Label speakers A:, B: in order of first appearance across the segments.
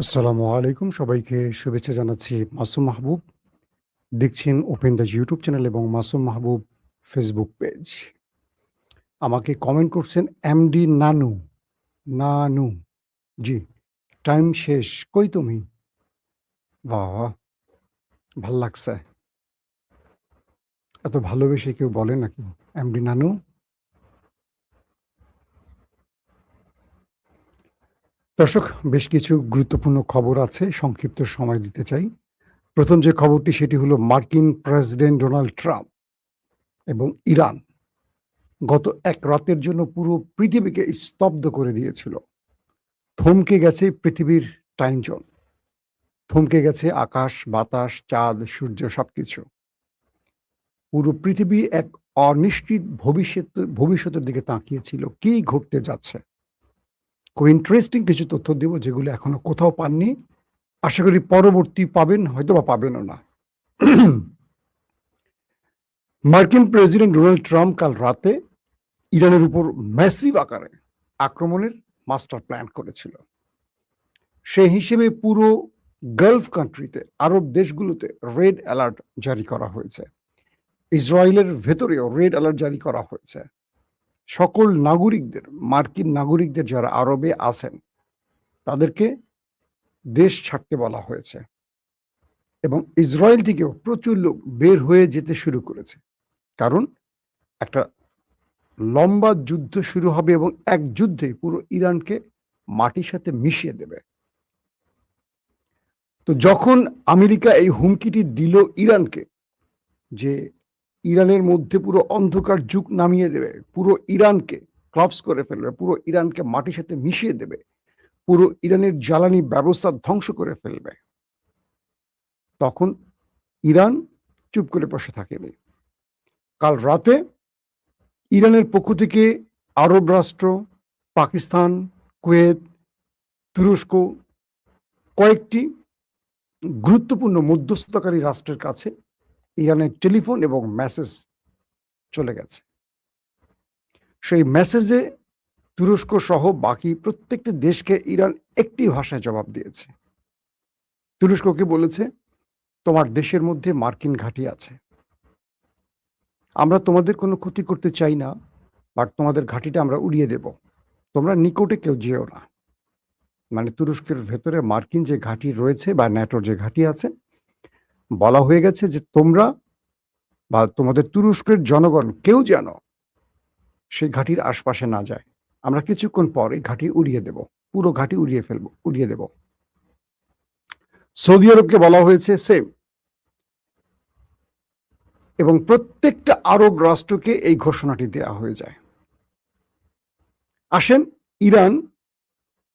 A: আসসালামু আলাইকুম। সবাইকে শুভেচ্ছা জানাচ্ছি। মাসুম মাহবুব। দেখছেন ওপেন দ্য ইউটিউব চ্যানেল এবং মাসুম মাহবুব ফেসবুক পেজ। আমাকে কমেন্ট করছেন এমডি নানু, নানু। জি, টাইম শেষ। কই তুমি? বাহ! ভাল লাগছে। এত ভালোবেসে কেউ বলে নাকি? এমডি নানু? দর্শক, বেশ কিছু গুরুত্বপূর্ণ খবর আছে। সংক্ষিপ্ত সময় দিতে চাই। ১ম যে খবরটি সেটি হলো মার্কিন প্রেসিডেন্ট ডোনাল্ড ট্রাম্প এবং ইরান গত এক রাতের জন্য পুরো পৃথিবীকে স্তব্ধ করে দিয়েছিল। থমকে গেছে পৃথিবীর টাইম জোন। থমকে গেছে আকাশ, বাতাস, চাঁদ, সূর্য সবকিছু। পুরো পৃথিবী এক অনিশ্চিত ভবিষ্যতের দিকে তাকিয়েছিল। কি ঘটতে যাচ্ছে? খুব ইন্টারেস্টিং কিছু তথ্য দেব যেগুলো এখনো কোথাও পাননি। আশা করি পরবর্তী পাবেন, হয়তোবা পাবেনও না। মার্কিন প্রেসিডেন্ট ডোনাল্ড ট্রাম্প কাল রাতে ইরানের উপর ম্যাসিভ আকারে আক্রমণের মাস্টার প্ল্যান করেছিল। সেই হিসেবে পুরো গালফ কান্ট্রিতে, আরব দেশগুলোতে রেড অ্যালার্ট জারি করা হয়েছে। ইসরায়েলের ভেতরেও রেড অ্যালার্ট জারি করা হয়েছে। সকল নাগরিকদের, মার্কিন নাগরিকদের যারা আরবে আছেন, তাদেরকে দেশ ছাড়তে বলা হয়েছে এবং ইসরায়েল থেকেও প্রচুর লোক বের হয়ে যেতে শুরু করেছে। কারণ একটা লম্বা যুদ্ধ শুরু হবে এবং এক যুদ্ধে পুরো ইরানকে মাটির সাথে মিশিয়ে দেবে। তো যখন আমেরিকা এই হুমকিটি দিল ইরানকে যে ইরানের মধ্যে পুরো অন্ধকার যুগ নামিয়ে দেবে, পুরো ইরানকে ক্লাপস করে ফেলবে, পুরো ইরানকে মাটির সাথে মিশিয়ে দেবে, পুরো ইরানের জ্বালানি ব্যবস্থা ধ্বংস করে ফেলবে, তখন ইরান চুপ করে বসে থাকেনি। কাল রাতে ইরানের পক্ষ থেকে আরব রাষ্ট্র, পাকিস্তান, কুয়েত, তুরস্ক, কয়েকটি গুরুত্বপূর্ণ মধ্যস্থতাকারী রাষ্ট্রের কাছে ইরানের টেলিফোন এবং মেসেজ চলে গেছে। সেই মেসেজে তুরস্ক সহ বাকি প্রত্যেকটি দেশকে ইরান একটি ভাষায় জবাব দিয়েছে। তুরস্ককে বলেছে, তোমার দেশের মধ্যে মার্কিন ঘাঁটি আছে, আমরা তোমাদের কোনো ক্ষতি করতে চাই না, বাট তোমাদের ঘাঁটিটা আমরা উড়িয়ে দেব, তোমরা নিকটে কেউ যেও না। মানে তুরস্কের ভেতরে মার্কিন যে ঘাঁটি রয়েছে বা ন্যাটোর যে ঘাঁটি আছে, বলা হয়ে গেছে যে তোমরা বা তোমাদের তুরস্কের জনগণ কেউ যেন সেই ঘাঁটির আশপাশে না যায়। আমরা কিছুক্ষণ পর এই ঘাঁটি উড়িয়ে দেব, পুরো ঘাঁটি উড়িয়ে দেব। সৌদি আরবকে বলা হয়েছে সেম, এবং প্রত্যেকটা আরব রাষ্ট্রকে এই ঘোষণাটি দেওয়া হয়ে যায়। আসেন, ইরান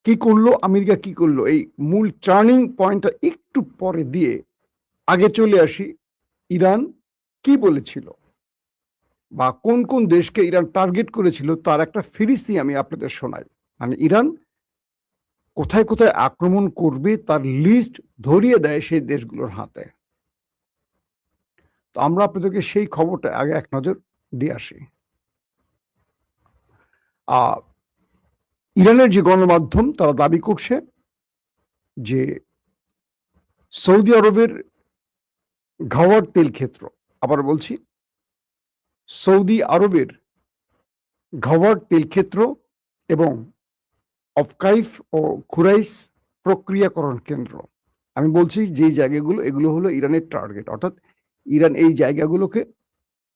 A: কি করলো, আমেরিকা কি করলো, এই মূল টার্নিং পয়েন্টটা একটু পরে দিয়ে আগে চলে আসি। ইরান কি বলেছিল বা কোন কোন দেশকে ইরান টার্গেট করেছিল তার একটা ফিরিস্তি আমি আপনাদের শোনাই। মানে ইরান কোথায় কোথায় আক্রমণ করবে তার লিস্ট ধরিয়ে দেয় সেই দেশগুলোর হাতে। তো আমরা আপনাদেরকে সেই খবরটা আগে এক নজর দিয়ে আসি। ইরানের যে গণমাধ্যম তারা দাবি করছে যে সৌদি আরবের ঘাওয়ার তেল ক্ষেত্র, আবার বলছি, সৌদি আরবের ঘাওয়ার তেল ক্ষেত্র এবং অফকাইফ ও খুরাইস প্রক্রিয়াকরণ কেন্দ্র, আমি বলছি যে জায়গাগুলো, এগুলো হলো ইরানের টার্গেট। অর্থাৎ ইরান এই জায়গাগুলোকে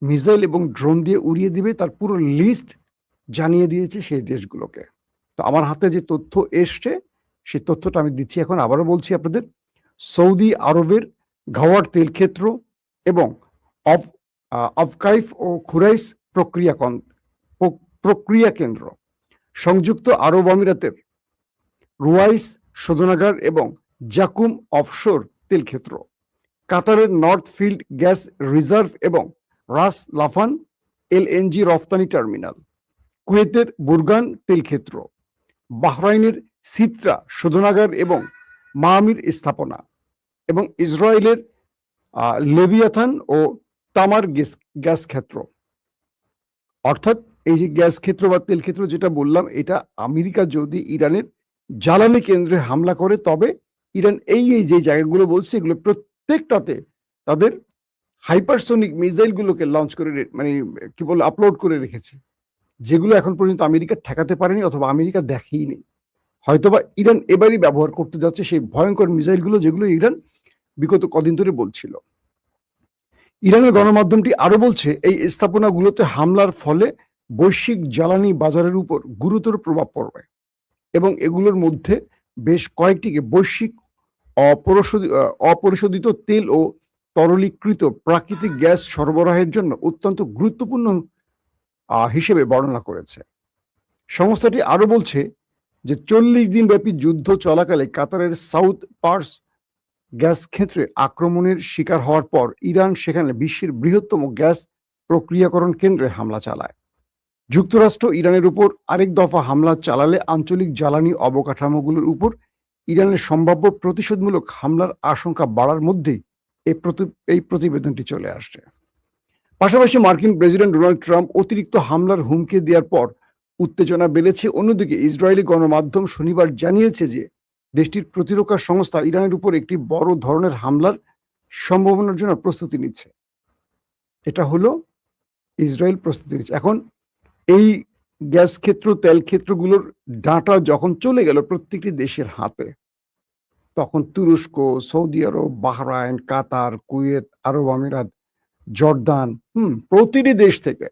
A: মিসাইল এবং ড্রোন দিয়ে উড়িয়ে দিবে, তার পুরো লিস্ট জানিয়ে দিয়েছে সেই দেশগুলোকে। তো আমার হাতে যে তথ্য এসছে সেই তথ্যটা আমি দিচ্ছি এখন। আবারও বলছি আপনাদের, সৌদি আরবের ঘাওয়ার তেল ক্ষেত্র এবং অফকাইফ ও খুরাইস প্রক্রিয়া কেন্দ্র, সংযুক্ত আরব আমিরাতের রুয়াইস শোধনাগার এবং জাকুম অফশোর তেল ক্ষেত্র, কাতারের নর্থ ফিল্ড গ্যাস রিজার্ভ এবং রাস লাফান এলএনজি রফতানি টার্মিনাল, কুয়েতের বুরগান তেল ক্ষেত্র, বাহরাইনের সিত্রা শোধনাগার এবং মামির স্থাপনা, এবং ইসরায়েলের লেভিয়াথান ও তামার গ্যাস ক্ষেত্র। অর্থাৎ এই যে গ্যাস ক্ষেত্র বা তেল ক্ষেত্র যেটা বললাম, এটা আমেরিকা যদি ইরানের জ্বালানি কেন্দ্রে হামলা করে তবে ইরান এই যে জায়গাগুলো বলছে এগুলো প্রত্যেকটাতে তাদের হাইপারসোনিক মিসাইলগুলোকে লঞ্চ করে মানে কি বলে আপলোড করে রেখেছে, যেগুলো এখন পর্যন্ত আমেরিকা ঠেকাতে পারেনি অথবা আমেরিকা দেখেইনি। হয়তোবা ইরান এবারই ব্যবহার করতে যাচ্ছে সেই ভয়ঙ্কর মিসাইলগুলো, যেগুলো ইরান বিগত কদিন ধরে বলছিল। ইরানের গণমাধ্যমটি আরো বলছে এই স্থাপনাগুলোতে হামলার ফলে বৈশ্বিক জ্বালানি বাজারের উপর গুরুতর প্রভাব পড়বে এবং এগুলোর মধ্যে বেশ কয়েকটিকে বৈশ্বিক অপরিশোধিত তেল ও তরলীকৃত প্রাকৃতিক গ্যাস সরবরাহের জন্য অত্যন্ত গুরুত্বপূর্ণ হিসেবে বর্ণনা করেছে। সংস্থাটি আরো বলছে যে 40 দিন ব্যাপী যুদ্ধ চলাকালে কাতারের সাউথ পার্স গ্যাস ক্ষেত্রে আক্রমণের শিকার হওয়ার পর ইরান সেখানে বিশ্বের বৃহত্তম গ্যাস প্রক্রিয়াকরণ কেন্দ্রে হামলা চালায়। যুক্তরাষ্ট্র ইরানের উপর আরেক দফা হামলা চালালে আঞ্চলিক জ্বালানি অবকাঠামোগুলোর উপর ইরানের সম্ভাব্য প্রতিশোধমূলক হামলার আশঙ্কা বাড়ার মধ্যেই এই প্রতিবেদনটি চলে আসছে। পাশাপাশি মার্কিন প্রেসিডেন্ট ডোনাল্ড ট্রাম্প অতিরিক্ত হামলার হুমকি দেওয়ার পর উত্তেজনা বেড়েছে। অন্যদিকে ইসরায়েলি গণমাধ্যম শনিবার জানিয়েছে যে দেশটির প্রতিরক্ষা সংস্থা ইরানের উপর একটি বড় ধরনের হামলার সম্ভাবনার জন্য প্রস্তুতি নিচ্ছে। এটা হলো ইসরায়েল প্রস্তুতি নিচ্ছে। এখন এই গ্যাস ক্ষেত্র, তেল ক্ষেত্রগুলোর ডাটা যখন চলে গেল প্রত্যেকটি দেশের হাতে, তখন তুরস্ক, সৌদি আরব, বাহরাইন, কাতার, কুয়েত, আরব আমিরাত, জর্দান, প্রতিটি দেশ থেকে,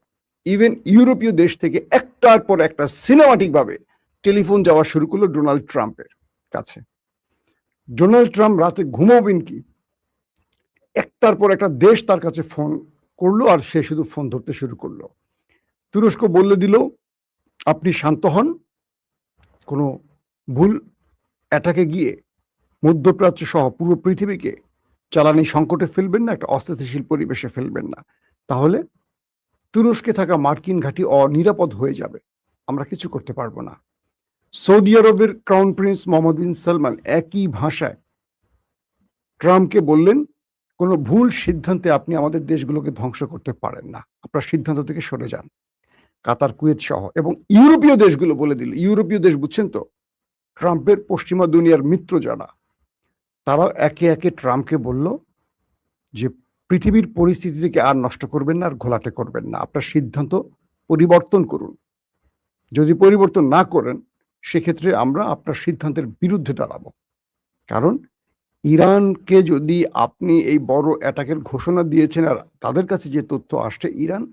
A: ইভেন ইউরোপীয় দেশ থেকে একটার পর একটা সিনেমাটিক ভাবে টেলিফোন যাওয়া শুরু করলো ডোনাল্ড ট্রাম্পের কাছে। ডোনাল্ড ট্রাম্প রাতে ঘুমাবেন কি, একটার পর একটা দেশ তার কাছে ফোন করলো আর সে শুধু ফোন ধরতে শুরু করলো। তুরস্ক বললে দিল আপনি শান্ত হন, কোনো ভুল অ্যাটাকে গিয়ে মধ্যপ্রাচ্য সহ পুরো পৃথিবীকে জ্বালানি সংকটে ফেলবেন না, একটা অস্থিতিশীল পরিবেশে ফেলবেন না, তাহলে তুরস্কে থাকা মার্কিন ঘাঁটি অনিরাপদ হয়ে যাবে, আমরা কিছু করতে পারবো না। সৌদি আরবের ক্রাউন প্রিন্স মোহাম্মদ বিন সালমান একই ভাষায় ট্রাম্পকে বললেন কোনো ভুল সিদ্ধান্তে আপনি আমাদের দেশগুলোকে ধ্বংস করতে পারেন না, আপনার সিদ্ধান্ত থেকে সরে যান। কাতার, কুয়েত সহ এবং ইউরোপীয় দেশগুলো বলে দিল, ইউরোপীয় দেশ বুঝছেন তো, ট্রাম্পের পশ্চিমা দুনিয়ার মিত্র যারা, তারা একে একে ট্রাম্পকে বলল যে পৃথিবীর পরিস্থিতি থেকে আর নষ্ট করবেন না, আর ঘোলাটে করবেন না, আপনার সিদ্ধান্ত পরিবর্তন করুন। যদি পরিবর্তন না করেন সেক্ষেত্রে আমরা আপনার সিদ্ধান্তের বিরুদ্ধে দাঁড়াবো। কারণ ইরানকে যদি আপনি এই বড় অ্যাটাকের ঘোষণা দিয়েছেন আর তাদের কাছে যে তথ্য আসছে, ইরান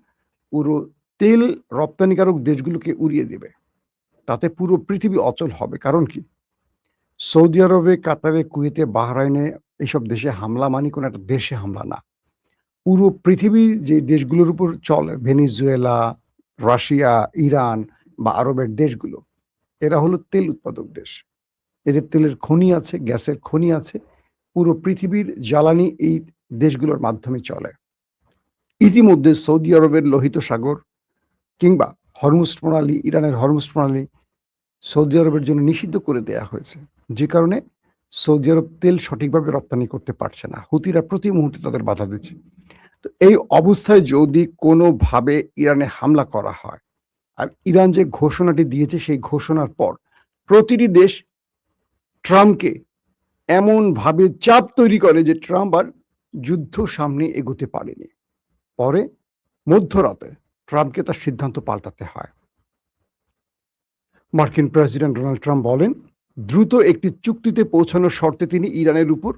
A: পুরো তেল রপ্তানিকারক দেশগুলোকে উড়িয়ে দেবে, তাতে পুরো পৃথিবী অচল হবে। কারণ কি, সৌদি আরবে, কাতারে, কুয়েতে, বাহরাইনে এইসব দেশে হামলা মানে কোনো একটা দেশে হামলা না, পুরো পৃথিবী যে দেশগুলোর উপর চলে, ভেনিজুয়েলা, রাশিয়া, ইরান বা আরবের দেশগুলো, এরা হলো তেল উৎপাদক দেশ, এদের তেলের খনি আছে, গ্যাসের খনি আছে, পুরো পৃথিবীর জ্বালানি এই দেশগুলোর মাধ্যমে চলে। ইতিমধ্যে সৌদি আরবের লোহিত সাগর কিংবা হরমুজ প্রণালী, ইরানের হরমুজ প্রণালী সৌদি আরবের জন্য নিষিদ্ধ করে দেয়া হয়েছে, যে কারণে সৌদি আরব তেল সঠিকভাবে রপ্তানি করতে পারছে না, হুতিরা প্রতি মুহূর্তে তাদের বাধা দিচ্ছে। তো এই অবস্থায় যদি কোনোভাবে ইরানে হামলা করা হয়, আর ইরান যে ঘোষণাটি দিয়েছে সেই ঘোষণার পর প্রতিটি দেশ ট্রাম্পকে এমন ভাবে চাপ তৈরি করে যে ট্রাম্প আর যুদ্ধ সামনে এগোতে পারেনি। পরে মধ্যরাতে ট্রাম্পকে তার সিদ্ধান্ত পাল্টাতে হয়। মার্কিন প্রেসিডেন্ট ডোনাল্ড ট্রাম্প বলেন দ্রুত একটি চুক্তিতে পৌঁছানোর শর্তে তিনি ইরানের উপর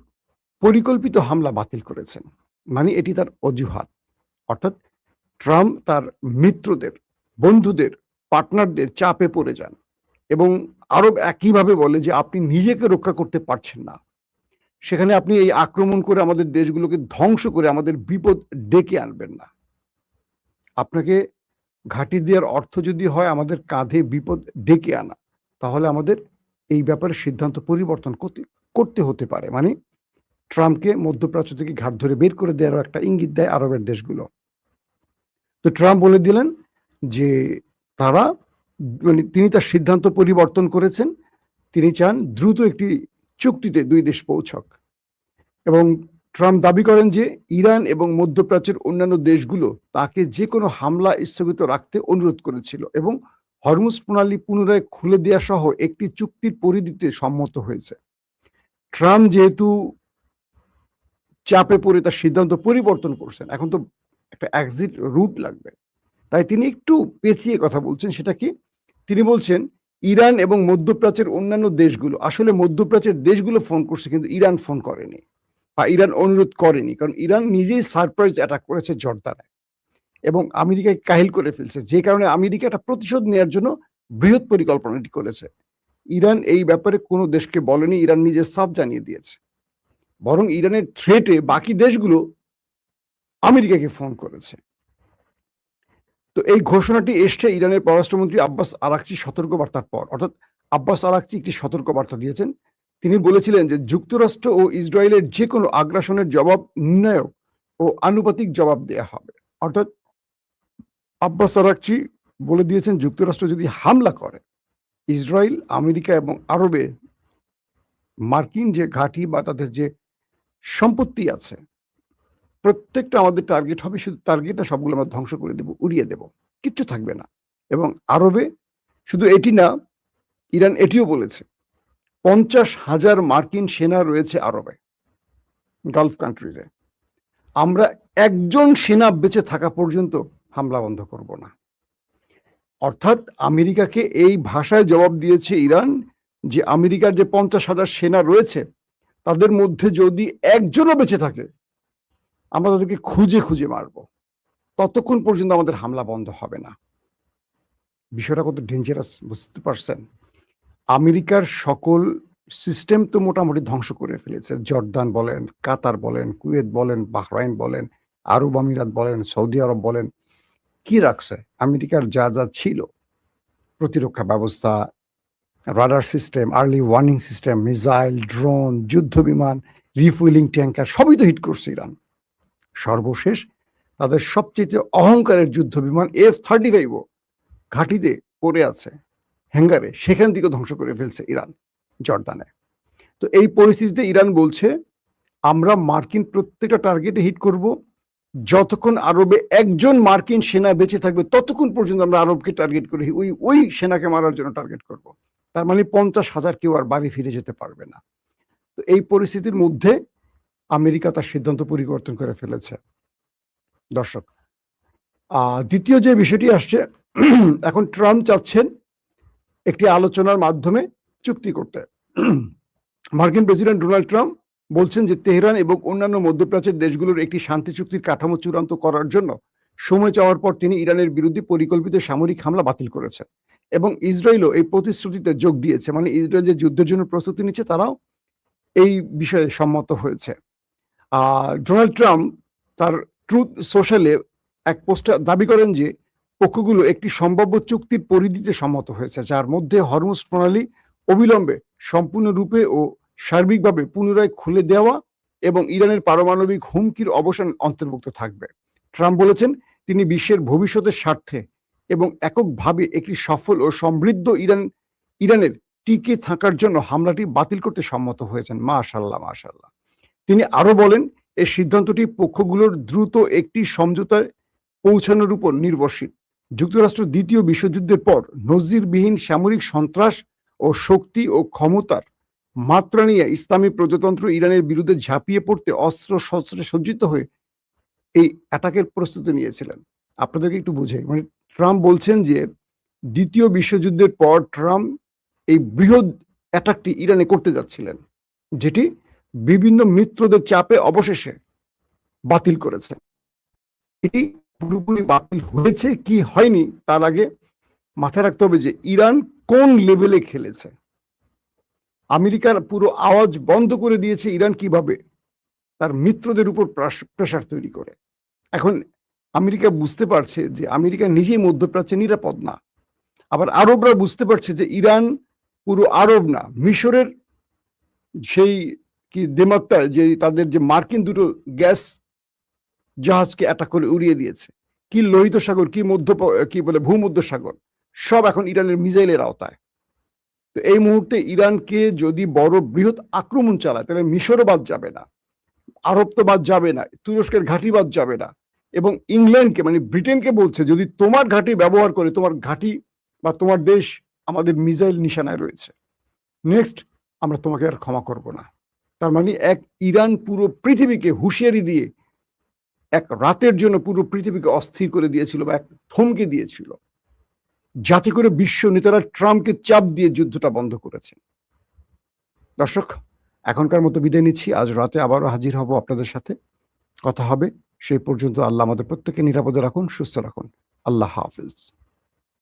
A: পরিকল্পিত হামলা বাতিল করেছেন। মানে এটি তার অজুহাত, অর্থাৎ ট্রাম্প তার মিত্রদের, বন্ধুদের, পার্টনারদের চাপে পড়ে যান এবং আরব একইভাবে বলে যে আপনি নিজেকে রক্ষা করতে পারছেন না, সেখানে আপনি এই আক্রমণ করে আমাদের দেশগুলোকে ধ্বংস করে আমাদের বিপদ ডেকে আনবেন না। আপনাকে ঘাঁটি দেওয়ার অর্থ যদি হয় আমাদের কাঁধে বিপদ ডেকে আনা, তাহলে আমাদের এই ব্যাপারে সিদ্ধান্ত পরিবর্তন করতে হতে পারে। মানে ট্রাম্পকে মধ্যপ্রাচ্য থেকে ঘাট ধরে বের করে দেওয়ার একটা ইঙ্গিত দেয় আরবের দেশগুলো। তো ট্রাম্প বলে দিলেন যে তারা, মানে তিনি তার সিদ্ধান্ত পরিবর্তন করেছেন, তিনি চান দ্রুত একটি চুক্তিতে দুই দেশ পৌঁছক। এবং ট্রাম্প দাবি করেন যে ইরান এবং মধ্যপ্রাচ্যের অন্যান্য দেশগুলো তাকে যে কোনো হামলা স্থগিত রাখতে অনুরোধ করেছিল এবং হরমুজ প্রণালী পুনরায় খুলে দেওয়া সহ একটি চুক্তির পরিধিতে সম্মত হয়েছে। ট্রাম্প যেহেতু চাপে পড়ে তার সিদ্ধান্ত পরিবর্তন করছেন, এখন তো একটা এক্সিট রুট লাগবে, তাই তিনি একটু পেঁচিয়ে কথা বলছেন। সেটা কি? তিনি বলছেন ইরান এবং মধ্যপ্রাচ্যের অন্যান্য দেশগুলো, আসলে মধ্যপ্রাচ্যের দেশগুলো ফোন করছে কিন্তু ইরান ফোন করেনি বা ইরান অনুরোধ করেনি, কারণ ইরান নিজেই সারপ্রাইজ অ্যাটাক করেছে জর্দানে এবং আমেরিকাকে কাহিল করে ফেলছে, যে কারণে আমেরিকা একটা প্রতিশোধ নেওয়ার জন্য বৃহৎ পরিকল্পনাটি করেছে। ইরান এই ব্যাপারে কোনো দেশকে বলেনি, ইরান নিজে সাফ জানিয়ে দিয়েছে, বরং ইরানের থ্রেটে বাকি দেশগুলো আমেরিকাকে ফোন করেছে। তো এই ঘোষণাটি এসছে ইরানের পররাষ্ট্রমন্ত্রী আব্বাস আরাকচি সতর্কবার্তার পর। অর্থাৎ আব্বাস আরাকচি একটি সতর্কবার্তা দিয়েছেন। তিনি বলেছিলেন যে যুক্তরাষ্ট্র ও ইসরায়েলের যে কোনো আগ্রাসনের জবাব নির্ণায়ক ও আনুপাতিক জবাব দেয়া হবে। অর্থাৎ আব্বাস আরাকচি বলে দিয়েছেন যুক্তরাষ্ট্র যদি হামলা করে, ইসরায়েল, আমেরিকা এবং আরবে মার্কিন যে ঘাঁটি বা তাদের যে সম্পত্তি আছে প্রত্যেকটা আমাদের টার্গেট হবে, শুধু টার্গেটটা সবগুলো আমরা ধ্বংস করে দেব, উড়িয়ে দেব, কিচ্ছু থাকবে না। এবং আরবে শুধু এটি না, ইরান এটিও বলেছে 50,000 মার্কিন সেনা রয়েছে আরবে, গালফ কান্ট্রিতে। আমরা একজন সেনা বেঁচে থাকা পর্যন্ত হামলা বন্ধ করব না। অর্থাৎ আমেরিকাকে এই ভাষায় জবাব দিয়েছে ইরান যে আমেরিকার যে 50,000 সেনা রয়েছে তাদের মধ্যে যদি একজনও বেঁচে থাকে আমরা তাদেরকে খুঁজে খুঁজে মারব, ততক্ষণ পর্যন্ত আমাদের হামলা বন্ধ হবে না। বিষয়টা কত ডেঞ্জারাস বুঝতে পারছেন? আমেরিকার সকল সিস্টেম তো মোটামুটি ধ্বংস করে ফেলেছে। জর্দান বলেন, কাতার বলেন, কুয়েত বলেন, বাহরাইন বলেন, আরব আমিরাত বলেন, সৌদি আরব বলেন, কি রাখছে? আমেরিকার যা যা ছিল, প্রতিরক্ষা ব্যবস্থা, radar system, early warning system, missile, drone, যুদ্ধ বিমান, রিফুয়েলিং ট্যাঙ্কার, সবই তো হিট করছে ইরান। সর্বশেষ তাদের সবচেয়ে অহংকারের যুদ্ধ বিমান F-35 ঘাঁটিতে পড়ে আছে হ্যাঙ্গারে, সেখান থেকে ধ্বংস করে ফেলছে ইরান জর্দানে। তো এই পরিস্থিতিতে ইরান বলছে আমরা মার্কিন প্রত্যেকটা টার্গেটে হিট করব, যতক্ষণ আরবে একজন মার্কিন সেনা বেঁচে থাকবে ততক্ষণ পর্যন্ত আমরা আরবকে টার্গেট করি, ওই সেনাকে মারার জন্য টার্গেট করব। তার মানে 50,000 কেউ আর বাড়ি ফিরে যেতে পারবে না। তো এই পরিস্থিতির মধ্যে আমেরিকা তার সিদ্ধান্ত পরিবর্তন করে ফেলেছে। দর্শক, দ্বিতীয় যে বিষয়টি আসছে, এখন ট্রাম্প চাচ্ছেন একটি আলোচনার মাধ্যমে চুক্তি করতে। মার্কিন প্রেসিডেন্ট ডোনাল্ড ট্রাম্প বলছেন যে তেহরান এবং অন্যান্য মধ্যপ্রাচ্যের দেশগুলোর একটি শান্তি চুক্তির কাঠামো চূড়ান্ত করার জন্য সময় চাওয়ার পর তিনি ইরানের বিরুদ্ধে পরিকল্পিত সামরিক হামলা বাতিল করেছেন এবং ইসরায়েলও এই প্রতিশ্রুতিতে যোগ দিয়েছে। মানে ইসরায়েল যে যুদ্ধের জন্য প্রস্তুতি নিচ্ছে তারাও এই বিষয়ে সম্মত হয়েছে। ডোনাল্ড ট্রাম্প তার ট্রুথ সোশ্যালে এক পোস্টে দাবি করেন যে পক্ষগুলো একটি সম্ভাব্য চুক্তির পরিধিতে সম্মত হয়েছে, যার মধ্যে হরমুজ প্রণালী অবিলম্বে সম্পূর্ণরূপে ও সার্বিকভাবে পুনরায় খুলে দেওয়া এবং ইরানের পারমাণবিক হুমকির অবসান অন্তর্ভুক্ত থাকবে। ট্রাম্প বলেছেন তিনি বিশ্বের ভবিষ্যতের স্বার্থে এবং এককভাবে একটি সফল ও সমৃদ্ধ ইরানের টিকে থাকার জন্য হামলাটি বাতিল করতে সম্মত হয়েছেন। মাশাআল্লাহ, মাশাআল্লাহ। তিনি আরো বলেন এই সিদ্ধান্তটি পক্ষগুলোর দ্রুত একটি সমঝোতায় পৌঁছানোর উপর নির্ভরশীল। যুক্তরাষ্ট্র দ্বিতীয় বিশ্বযুদ্ধের পর নজিরবিহীন সামরিক সন্ত্রাস ও শক্তি ও ক্ষমতার মাত্রা নিয়ে ইসলামী প্রজাতন্ত্র ইরানের বিরুদ্ধে ঝাঁপিয়ে পড়তে অস্ত্র শস্ত্রে সজ্জিত হয়ে এই অ্যাটাকের প্রস্তুতি নিয়েছিলেন। আপনাদেরকে একটু বুঝাই, মানে ট্রাম্প বলছেন যে দ্বিতীয় বিশ্বযুদ্ধের পর ট্রাম্প এই বৃহৎ অ্যাটাকটি ইরানে করতে যাচ্ছিলেন, যেটি বিভিন্ন মিত্রদের চাপে অবশেষে বাতিল করেছে। এটি পুরোপুরি বাতিল হয়েছে কি হয়নি তার আগে মাথায় রাখতে হবে যে ইরান কোন লেভেলে খেলেছে। আমেরিকার পুরো আওয়াজ বন্ধ করে দিয়েছে ইরান কিভাবে তার মিত্রদের উপর প্রেসার তৈরি করে। এখন আমেরিকা বুঝতে পারছে যে আমেরিকা নিজেই মধ্যপ্রাচ্যে নিরাপদ না, আবার আরবরা বুঝতে পারছে যে ইরান পুরো আরব না, মিশরের সেই কি দেমাত্তায় যে তাদের যে মার্কিন দুটো গ্যাস জাহাজকে অ্যাটাক করে উড়িয়ে দিয়েছে, কি লোহিত সাগর, কি বলে ভূমধ্য সাগর, সব এখন ইরানের মিসাইলের আওতায়। তো এই মুহূর্তে ইরানকে যদি বড় বৃহৎ আক্রমণ চালায় তাহলে মিশরও বাদ যাবে না, আরব তো বাদ যাবে না, তুরস্কের ঘাঁটি বাদ যাবে না, এবং ইংল্যান্ডকে মানে ব্রিটেনকে বলছে যদি তোমার ঘাঁটি ব্যবহার করে, তোমার ঘাঁটি বা তোমার দেশ আমাদের মিসাইল নিশানায় রয়েছে, নেক্সট আমরা তোমাকে আর ক্ষমা করব না। তার মানে এক ইরান পুরো পৃথিবীকে হুঁশিয়ারি দিয়ে এক রাতের জন্য পুরো পৃথিবীকে অস্থির করে দিয়েছিল বা এক থমকে দিয়েছিল, যাতে করে বিশ্ব নেতারা ট্রাম্পকে চাপ দিয়ে যুদ্ধটা বন্ধ করেছে। দর্শক, এখনকার মতো বিদায় নিচ্ছি। আজ রাতে আবারও হাজির হব আপনাদের সাথে, কথা হবে। সেই পর্যন্ত আল্লাহ আমাদের প্রত্যেককে নিরাপদে রাখুন, সুস্থ রাখুন। আল্লাহ হাফিজ।